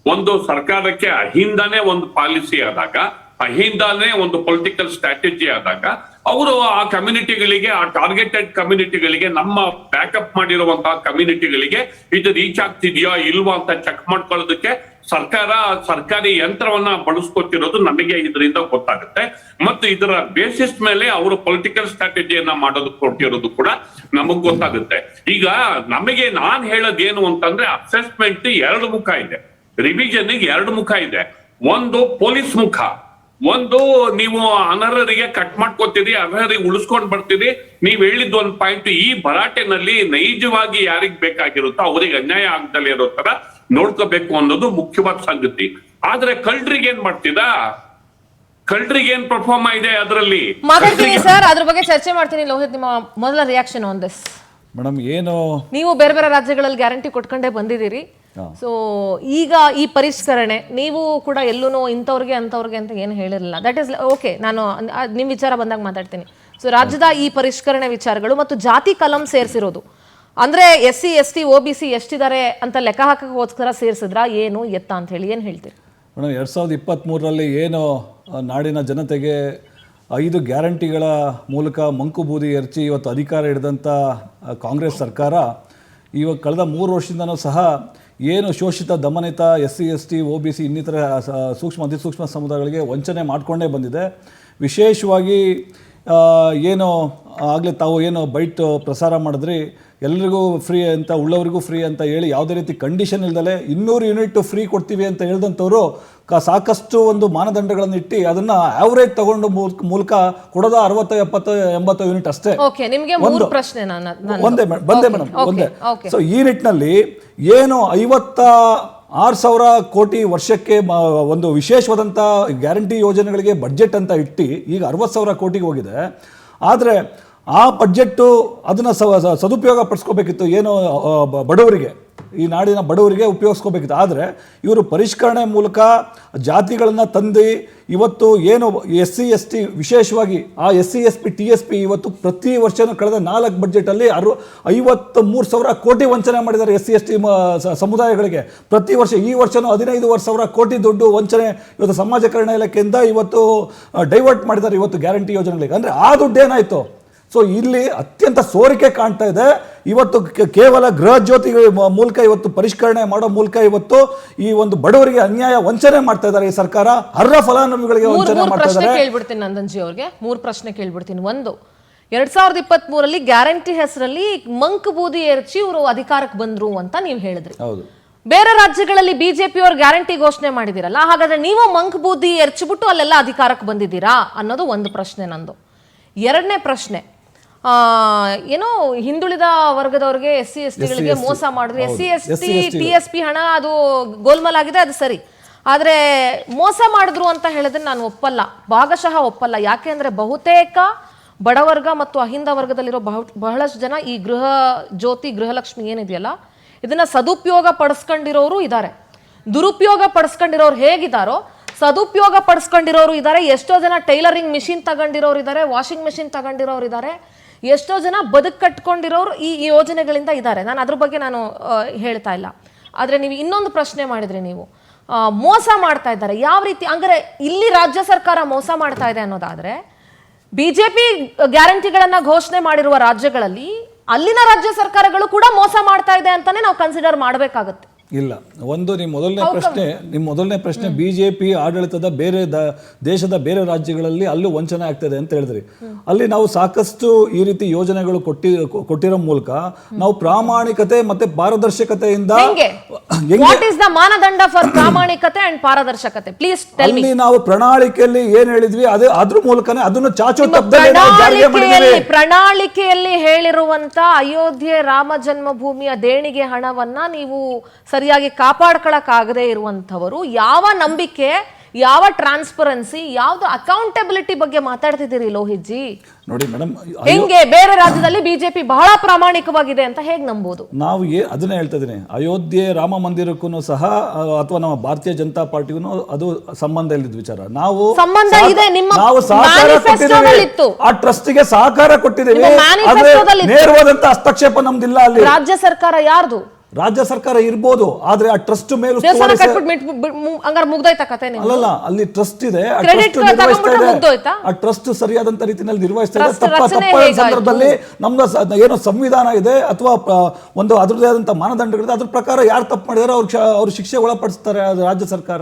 ಒಂದು ಸರ್ಕಾರಕ್ಕೆ ಅಹಿಂದಾನೇ ಒಂದು ಪಾಲಿಸಿ ಆದಾಗ, ಅಹಿಂದಾನೇ ಒಂದು ಪೊಲಿಟಿಕಲ್ ಸ್ಟ್ರಾಟಜಿ ಆದಾಗ, ಅವರು ಆ ಕಮ್ಯುನಿಟಿಗಳಿಗೆ, ಆ ಟಾರ್ಗೆಟೆಡ್ ಕಮ್ಯುನಿಟಿಗಳಿಗೆ, ನಮ್ಮ ಬ್ಯಾಕಪ್ ಮಾಡಿರುವಂತಹ ಕಮ್ಯುನಿಟಿಗಳಿಗೆ ಇದು ರೀಚ್ ಆಗ್ತಿದ್ಯಾ ಇಲ್ವಾ ಅಂತ ಚೆಕ್ ಮಾಡ್ಕೊಳ್ಳೋದಕ್ಕೆ ಸರ್ಕಾರಿ ಯಂತ್ರವನ್ನ ಬಳಸ್ಕೊತಿರೋದು ನಮಗೆ ಇದರಿಂದ ಗೊತ್ತಾಗುತ್ತೆ. ಮತ್ತು ಇದರ ಬೇಸಿಸ್ ಮೇಲೆ ಅವರು ಪೊಲಿಟಿಕಲ್ ಸ್ಟ್ರಾಟಜಿಯನ್ನ ಮಾಡೋದಕ್ಕೆ ಕೊಟ್ಟಿರೋದು ಕೂಡ ನಮಗ್ ಗೊತ್ತಾಗುತ್ತೆ. ಈಗ ನಮಗೆ ನಾನ್ ಹೇಳೋದೇನು ಅಂತಂದ್ರೆ, ಅಸೆಸ್ಮೆಂಟ್ 2 ಮುಖ ಇದೆ, ರಿವಿಷನ್ 2 ಮುಖ ಇದೆ. ಒಂದು ಪೊಲೀಸ್ ಮುಖ, ಒಂದು ನೀವು ಅನರ್ಹರಿಗೆ ಕಟ್ ಮಾಡ್ಕೊತೀರಿ, ಅನರ್ಹರಿಗೆ ಉಳಿಸ್ಕೊಂಡ್ ಬರ್ತೀರಿ. ನೀವ್ ಹೇಳಿದ್ ಒಂದ್ ಪಾಯಿಂಟ್, ಈ ಭರಾಟೆನಲ್ಲಿ ನೈಜವಾಗಿ ಯಾರಿಗ್ ಬೇಕಾಗಿರುತ್ತೋ ಅವ್ರಿಗೆ ಅನ್ಯಾಯ ಆಗ್ದಲೇ ಇರೋ ತರ ನೋಡ್ಕೋಬೇಕು ಅನ್ನೋದು ಮುಖ್ಯವಾದ ಸಂಗತಿ. ಆದ್ರೆ ಕಳ್ರಿಗೆ ಏನ್ ಮಾಡ್ತಿದ, ಕಳ್ರಿಗೆ ಏನ್ ಪರ್ಫಾರ್ಮ್ ಇದೆ ಅದರಲ್ಲಿ ಮಾತಾಡ್ತೀನಿ ಸರ್, ಅದ್ರ ಬಗ್ಗೆ ಚರ್ಚೆ ಮಾಡ್ತೀನಿ. ಲೋಹಿತ್, ನಿಮ್ಮ ಮೊದಲ ರಿಯಾಕ್ಷನ್ ಆನ್ ದಿಸ್. ಮೇಡಮ್ ಏನು ನೀವು ಬೇರೆ ಬೇರೆ ರಾಜ್ಯಗಳಲ್ಲಿ ಗ್ಯಾರಂಟಿ ಕೊಟ್ಕೊಂಡೇ ಬಂದಿದ್ದೀರಿ. ಸೊ ಈಗ ಈ ಪರಿಷ್ಕರಣೆ ನೀವು ಕೂಡ ಎಲ್ಲೂ ಇಂಥವ್ರಿಗೆ ಅಂಥವ್ರಿಗೆ ಅಂತ ಏನು ಹೇಳಿರಲಿಲ್ಲ. That is okay. ನಾನು ನಿಮ್ಮ ವಿಚಾರ ಬಂದಾಗ ಮಾತಾಡ್ತೀನಿ. ಸೊ ರಾಜ್ಯದ ಈ ಪರಿಷ್ಕರಣೆ ವಿಚಾರಗಳು ಮತ್ತು ಜಾತಿ ಕಲಂ ಸೇರಿಸಿರೋದು, ಅಂದ್ರೆ SC ST OBC ಎಷ್ಟಿದ್ದಾರೆ ಅಂತ ಲೆಕ್ಕ ಹಾಕೋಕ್ಕೋಸ್ಕರ ಸೇರಿಸಿದ್ರಾ ಏನು ಎತ್ತ ಅಂತ ಹೇಳಿ ಏನು ಹೇಳ್ತೀರಿ? ಮೇಡಮ್ 2023ರಲ್ಲಿ ಏನು ನಾಡಿನ ಜನತೆಗೆ 5 ಗ್ಯಾರಂಟಿಗಳ ಮೂಲಕ ಮಂಕು ಬೂದಿ ಎರಚಿ ಇವತ್ತು ಅಧಿಕಾರ ಹಿಡಿದಂಥ ಕಾಂಗ್ರೆಸ್ ಸರ್ಕಾರ ಇವಾಗ ಕಳೆದ 3 ವರ್ಷದಿಂದನೂ ಸಹ ಏನು ಶೋಷಿತ ದಮನಿತ SC ST OBC ಇನ್ನಿತರ ಸೂಕ್ಷ್ಮ ಅತಿಸೂಕ್ಷ್ಮ ಸಮುದಾಯಗಳಿಗೆ ವಂಚನೆ ಮಾಡಿಕೊಂಡೇ ಬಂದಿದೆ. ವಿಶೇಷವಾಗಿ ಏನು ಆಗಲೇ ತಾವು ಏನು ಬೈಟ್ ಪ್ರಸಾರ ಮಾಡಿದ್ರಿ, ಎಲ್ರಿಗೂ ಫ್ರೀ ಅಂತ, ಉಳ್ಳವರಿಗೂ ಫ್ರೀ ಅಂತ ಹೇಳಿ ಯಾವುದೇ ರೀತಿ ಕಂಡೀಷನ್ ಇಲ್ದಲೆ 200 ಯೂನಿಟ್ ಫ್ರೀ ಕೊಡ್ತೀವಿ ಅಂತ ಹೇಳಿದಂಥವ್ರು ಸಾಕಷ್ಟು ಒಂದು ಮಾನದಂಡಗಳನ್ನು ಇಟ್ಟು ಅದನ್ನ ಆವರೇಜ್ ತಗೊಂಡು ಮೂಲಕ ಕೊಡೋದ 60 70 80 ಯೂನಿಟ್ ಅಷ್ಟೇ. ಒಂದೇ ಮೇಡಮ್ ಒಂದೇ. ಸೊ ಈ ನಿಟ್ಟಿನಲ್ಲಿ ಏನು 56,000 ಕೋಟಿ ವರ್ಷಕ್ಕೆ ಒಂದು ವಿಶೇಷವಾದಂಥ ಗ್ಯಾರಂಟಿ ಯೋಜನೆಗಳಿಗೆ ಬಡ್ಜೆಟ್ ಅಂತ ಇಟ್ಟು ಈಗ 60,000 ಕೋಟಿಗೆ ಹೋಗಿದೆ. ಆದರೆ ಆ ಬಡ್ಜೆಟ್ಟು ಅದನ್ನು ಸದುಪಯೋಗ ಪಡಿಸ್ಕೋಬೇಕಿತ್ತು, ಏನು ಬಡವರಿಗೆ, ಈ ನಾಡಿನ ಬಡವರಿಗೆ ಉಪಯೋಗಿಸ್ಕೋಬೇಕಿತ್ತು. ಆದರೆ ಇವರು ಪರಿಷ್ಕರಣೆ ಮೂಲಕ ಜಾತಿಗಳನ್ನು ತಂದು ಇವತ್ತು ಏನು SC ST ವಿಶೇಷವಾಗಿ ಆ SC ST TSP ಇವತ್ತು ಪ್ರತಿ ವರ್ಷನೂ ಕಳೆದ 4 ಬಡ್ಜೆಟಲ್ಲಿ 53,000 ಕೋಟಿ ವಂಚನೆ ಮಾಡಿದ್ದಾರೆ SC ST ಸಮುದಾಯಗಳಿಗೆ ಪ್ರತಿ ವರ್ಷ. ಈ ವರ್ಷನೂ 15,000 ಕೋಟಿ ದುಡ್ಡು ವಂಚನೆ ಇವತ್ತು ಸಮಾಜ ಕಲ್ಯಾಣ ಇಲಾಖೆಯಿಂದ ಇವತ್ತು ಡೈವರ್ಟ್ ಮಾಡಿದ್ದಾರೆ ಇವತ್ತು ಗ್ಯಾರಂಟಿ ಯೋಜನೆಗಳಿಗೆ. ಅಂದರೆ ಆ ದುಡ್ಡು ಏನಾಯಿತು? ಸೊ ಇಲ್ಲಿ ಅತ್ಯಂತ ಸೋರಿಕೆ ಕಾಣ್ತಾ ಇದೆ. ಇವತ್ತು ಕೇವಲ ಗೃಹ ಜ್ಯೋತಿ ಮೂಲಕ ಇವತ್ತು ಪರಿಷ್ಕರಣೆ ಮಾಡೋ ಮೂಲಕ ಇವತ್ತು ಈ ಒಂದು ಬಡವರಿಗೆ ಅನ್ಯಾಯ ವಂಚನೆ ಮಾಡ್ತಾ ಇದ್ದಾರೆ ಈ ಸರ್ಕಾರ. ಅರ್ಹ ಫಲಾನುಭವಿಗಳಿಗೆ ವಂಚನೆ ಮಾಡ್ತಾ ಇದ್ದಾರೆ. ಕೇಳ್ಬಿಡ್ತೀನಿ ನಂದನ್ಜಿ ಅವ್ರಿಗೆ 3 ಪ್ರಶ್ನೆ ಕೇಳ್ಬಿಡ್ತೀನಿ. ಒಂದು, 2023ರಲ್ಲಿ ಗ್ಯಾರಂಟಿ ಹೆಸರಲ್ಲಿ ಮಂಕ್ ಬೂದಿ ಎರಚಿ ಇವರು ಅಧಿಕಾರಕ್ಕೆ ಬಂದ್ರು ಅಂತ ನೀವು ಹೇಳಿದ್ರಿ. ಹೌದು. ಬೇರೆ ರಾಜ್ಯಗಳಲ್ಲಿ BJP ಅವರು ಗ್ಯಾರಂಟಿ ಘೋಷಣೆ ಮಾಡಿದಿರಲ್ಲ, ಹಾಗಾದ್ರೆ ನೀವು ಮಂಕ್ ಬೂದಿ ಎರಚಿಬಿಟ್ಟು ಅಲ್ಲೆಲ್ಲ ಅಧಿಕಾರಕ್ಕೆ ಬಂದಿದ್ದೀರಾ ಅನ್ನೋದು ಒಂದು ಪ್ರಶ್ನೆ ನಂದು. 2ನೇ ಪ್ರಶ್ನೆ, ಏನೋ ಹಿಂದುಳಿದ ವರ್ಗದವ್ರಿಗೆ SC STಗಳಿಗೆ ಮೋಸ ಮಾಡಿದ್ರಿ. SC ST TSP ಹಣ ಅದು ಗೋಲ್ಮಾಲ್ ಆಗಿದೆ, ಅದು ಸರಿ. ಆದರೆ ಮೋಸ ಮಾಡಿದ್ರು ಅಂತ ಹೇಳಿದ್ರೆ ನಾನು ಒಪ್ಪಲ್ಲ, ಭಾಗಶಃ ಒಪ್ಪಲ್ಲ. ಯಾಕೆ ಅಂದರೆ ಬಹುತೇಕ ಬಡವರ್ಗ ಮತ್ತು ಅಹಿಂದ ವರ್ಗದಲ್ಲಿರೋ ಬಹಳಷ್ಟು ಜನ ಈ ಗೃಹ ಜ್ಯೋತಿ ಗೃಹಲಕ್ಷ್ಮಿ ಏನಿದೆಯಲ್ಲ ಇದನ್ನ ಸದುಪಯೋಗ ಪಡಿಸ್ಕೊಂಡಿರೋರು ಇದ್ದಾರೆ. ದುರುಪಯೋಗ ಪಡಿಸ್ಕೊಂಡಿರೋರು ಹೇಗಿದ್ದಾರೋ ಸದುಪಯೋಗ ಪಡಿಸ್ಕೊಂಡಿರೋರು ಇದ್ದಾರೆ. ಎಷ್ಟೋ ಜನ ಟೈಲರಿಂಗ್ ಮಿಷಿನ್ ತಗೊಂಡಿರೋರು ಇದ್ದಾರೆ, ವಾಷಿಂಗ್ ಮಿಷಿನ್ ತಗೊಂಡಿರೋರು ಇದ್ದಾರೆ, ಎಷ್ಟೋ ಜನ ಬದುಕು ಕಟ್ಕೊಂಡಿರೋರು ಈ ಯೋಜನೆಗಳಿಂದ ಇದ್ದಾರೆ. ನಾನು ಅದ್ರ ಬಗ್ಗೆ ನಾನು ಹೇಳ್ತಾ ಇಲ್ಲ. ಆದರೆ ನೀವು ಇನ್ನೊಂದು ಪ್ರಶ್ನೆ ಮಾಡಿದ್ರಿ, ನೀವು ಮೋಸ ಮಾಡ್ತಾ ಇದ್ದಾರೆ ಯಾವ ರೀತಿ? ಅಂದರೆ ಇಲ್ಲಿ ರಾಜ್ಯ ಸರ್ಕಾರ ಮೋಸ ಮಾಡ್ತಾ ಇದೆ ಅನ್ನೋದಾದರೆ BJP ಗ್ಯಾರಂಟಿಗಳನ್ನ ಘೋಷಣೆ ಮಾಡಿರುವ ರಾಜ್ಯಗಳಲ್ಲಿ ಅಲ್ಲಿನ ರಾಜ್ಯ ಸರ್ಕಾರಗಳು ಕೂಡ ಮೋಸ ಮಾಡ್ತಾ ಇದೆ ಅಂತಾನೆ ನಾವು ಕನ್ಸಿಡರ್ ಮಾಡಬೇಕಾಗುತ್ತೆ. ಇಲ್ಲ, ಒಂದು ನಿಮ್ಮ ಮೊದಲನೇ ಪ್ರಶ್ನೆ BJP ಆಡಳಿತದ ದೇಶದ ಬೇರೆ ರಾಜ್ಯಗಳಲ್ಲಿ ಅಲ್ಲೂ ವಂಚನೆ ಆಗ್ತದೆ ಅಂತ ಹೇಳಿದ್ರಿ. ಅಲ್ಲಿ ನಾವು ಸಾಕಷ್ಟು ಈ ರೀತಿ ಯೋಜನೆಗಳು ಕೊಟ್ಟಿರೋ ಮೂಲಕ ನಾವು ಪ್ರಾಮಾಣಿಕತೆ ಮತ್ತೆ ಪಾರದರ್ಶಕತೆಯಿಂದ ಮಾನದಂಡ ಫಾರ್ ಪ್ರಾಮಾಣಿಕತೆ ಅಂಡ್ ಪಾರದರ್ಶಕತೆ ಪ್ಲೀಸ್ ಟೆಲ್ ಮಿ. ಅಲ್ಲಿ ನಾವು ಪ್ರಣಾಳಿಕೆಯಲ್ಲಿ ಏನ್ ಹೇಳಿದ್ವಿ ಅದ್ರ ಮೂಲಕನೇ ಅದನ್ನು ಪ್ರಣಾಳಿಕೆಯಲ್ಲಿ ಹೇಳಿರುವಂತ ಅಯೋಧ್ಯೆ ರಾಮ ಜನ್ಮಭೂಮಿಯ ದೇಣಿಗೆ ಹಣವನ್ನ ನೀವು ಸರಿಯಾಗಿ ಕಾಪಾಡ್ಕೊಳಕ್ಕಾಗದೇ ಇರುವಂತವರು ಯಾವ ನಂಬಿಕೆ, ಯಾವ ಟ್ರಾನ್ಸ್ಪರೆನ್ಸಿ, ಯಾವ್ದು ಅಕೌಂಟಬಿಲಿಟಿ ಬಗ್ಗೆ ಮಾತಾಡ್ತಿದ್ದೀರಿ ಲೋಹಿತ್ ಜಿ? ನೋಡಿ ಮೇಡಮ್, ಹೆಂಗೆ ಬೇರೆ ರಾಜ್ಯದಲ್ಲಿ BJP ಬಹಳ ಪ್ರಾಮಾಣಿಕವಾಗಿದೆ ಅಂತ ಹೇಗೆ ನಂಬೋದು? ನಾವು ಅದನ್ನೇ ಹೇಳ್ತಾ ಇದ್ದೀನಿ. ಅಯೋಧ್ಯೆ ರಾಮ ಮಂದಿರಕ್ಕೂ ಸಹ ಅಥವಾ ನಮ್ಮ ಭಾರತೀಯ ಜನತಾ ಪಾರ್ಟಿಗೂ ಅದು ಸಂಬಂಧ ಇಲ್ಲದ ವಿಚಾರ. ನಾವು ಸಂಬಂಧ ಇದೆ, ನಿಮ್ಮ ಆ ಟ್ರಸ್ಟ್ಗೆ ಸಹಕಾರ ಕೊಟ್ಟಿದ್ದೀವಿ. ನೇರವಾದಂತ ಹಸ್ತಕ್ಷೇಪ ನಮ್ದಿಲ್ಲ. ಅಲ್ಲಿ ರಾಜ್ಯ ಸರ್ಕಾರ ಯಾರ್ದು? ರಾಜ್ಯ ಸರ್ಕಾರ ಇರ್ಬೋದು, ಆದ್ರೆ ಆ ಟ್ರಸ್ಟ್ ಮೇಲೆ ಅಲ್ಲಲ್ಲ, ಅಲ್ಲಿ ಟ್ರಸ್ಟ್ ಇದೆ, ಆ ಟ್ರಸ್ಟ್ ಸರಿಯಾದಂತ ರೀತಿಯಲ್ಲಿ ನಿರ್ವಹಿಸ್ತಾ ಇದೆ. ತಪ್ಪಾದ ಸಂದರ್ಭದಲ್ಲಿ ನಮ್ದು ಏನೋ ಸಂವಿಧಾನ ಇದೆ ಅಥವಾ ಒಂದು ಅದರದೇ ಆದಂತ ಮಾನದಂಡಗಳಿದೆ, ಅದ್ರ ಪ್ರಕಾರ ಯಾರು ತಪ್ಪು ಮಾಡಿದಾರೋ ಅವ್ರು ಶಿಕ್ಷೆ ಒಳಪಡಿಸ್ತಾರೆ ರಾಜ್ಯ ಸರ್ಕಾರ.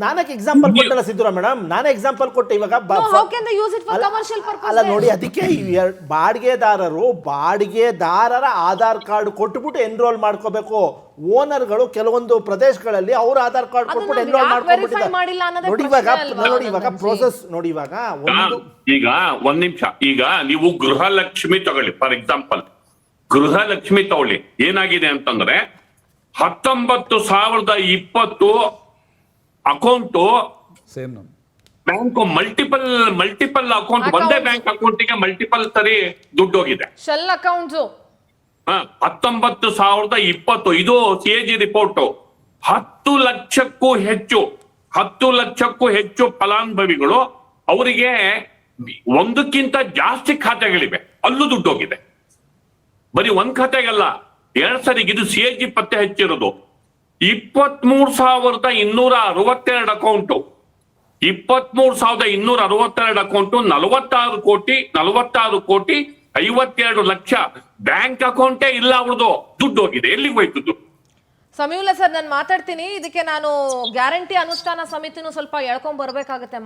ನಾನೇ ಎಕ್ಸಾಂಪಲ್ ಕೊಟ್ಟಲ್ಲ ಸಿದ್ದರಾಮಯ್ಯ ಮೇಡಮ್, ನಾನೇ ಎಕ್ಸಾಂಪಲ್ ಕೊಟ್ಟೆ ಇವಾಗ how can they use it for commercial purpose? ಅಲ್ಲ ನೋಡಿ, ಅದಕ್ಕೆ ಬಾಡಿಗೆದಾರರ ಆಧಾರ್ ಕಾರ್ಡ್ ಕೊಟ್ಬಿಟ್ಟು ಎನ್ರೋಲ್ ಮಾಡ್ಕೋಬೇಕು. ಓನರ್ಗಳು ಕೆಲವೊಂದು ಪ್ರದೇಶಗಳಲ್ಲಿ ಅವ್ರ ಆಧಾರ್ ಕಾರ್ಡ್ ಅದನ್ನ ಕೊಟ್ಬಿಟ್ಟು ಎನ್ರೋಲ್ ಯಾಕೆ verify ಮಾಡ್ಕೊಂಡ್ಬಿಟ್ಟಿದ್ದಾರೆ. ಮಾಡಿಲ್ಲ ಅನ್ನೋದೇ ನೋಡಿ ಪ್ರಶ್ನೆ ಅಲ್ವಾ ಇವಾಗ ಆನಂದ್ ಜಿ? ಪ್ರೋಸೆಸ್ ನೋಡಿ, ಇವಾಗ ಒಂದು ಈಗ ಒಂದ್ ನಿಮಿಷ, ಈಗ ನೀವು ಗೃಹಲಕ್ಷ್ಮಿ ತಗೊಳ್ಳಿ, ಫಾರ್ ಎಕ್ಸಾಂಪಲ್ ಗೃಹಲಕ್ಷ್ಮಿ ತಗೊಳ್ಳಿ. ಏನಾಗಿದೆ ಅಂತಂದ್ರೆ 19,020 account same bank multiple account, ಒಂದೇ ಬ್ಯಾಂಕ್ ಅಕೌಂಟಿಗೆ ಮಲ್ಟಿಪಲ್ ಸರಿ ದುಡ್ಡು ಹೋಗಿದೆ. ಶೆಲ್ ಅಕೌಂಟ್ಸ್ 19,020 ಇದು CAG ರಿಪೋರ್ಟ್. 10 ಲಕ್ಷಕ್ಕೂ ಹೆಚ್ಚು ಫಲಾನುಭವಿಗಳು, ಅವರಿಗೆ ಒಂದಕ್ಕಿಂತ ಜಾಸ್ತಿ ಖಾತೆಗಳಿವೆ, ಅಲ್ಲೂ ದುಡ್ಡು ಹೋಗಿದೆ. ಬರೀ ಒಂದ್ ಖಾತೆಗಲ್ಲ, 2 ಸರಿಗೆ. ಇದು CAG ಪತ್ತೆ ಹೆಚ್ಚಿರೋದು. 23,262 ಅಕೌಂಟು, 23,262 ಅಕೌಂಟು, 46 ಕೋಟಿ 52 ಲಕ್ಷ ಬ್ಯಾಂಕ್ ಅಕೌಂಟೇ ಇಲ್ಲ, ಅವ್ರದ್ದು ದುಡ್ಡು ಹೋಗಿದೆ. ಎಲ್ಲಿಗೆ ಹೋಯ್ತು ದುಡ್ಡು? ಸಮೀವುಲ್ಲಾ ಸರ್, ನಾನು ಮಾತಾಡ್ತೀನಿ. ಇದಕ್ಕೆ ನಾನು ಗ್ಯಾರಂಟಿ ಅನುಷ್ಠಾನ ಸಮಿತಿನೂ ಸ್ವಲ್ಪ ಎಳ್ಕೊಂಡ್ ಬರ್ಬೇಕಾಗತ್ತೆ.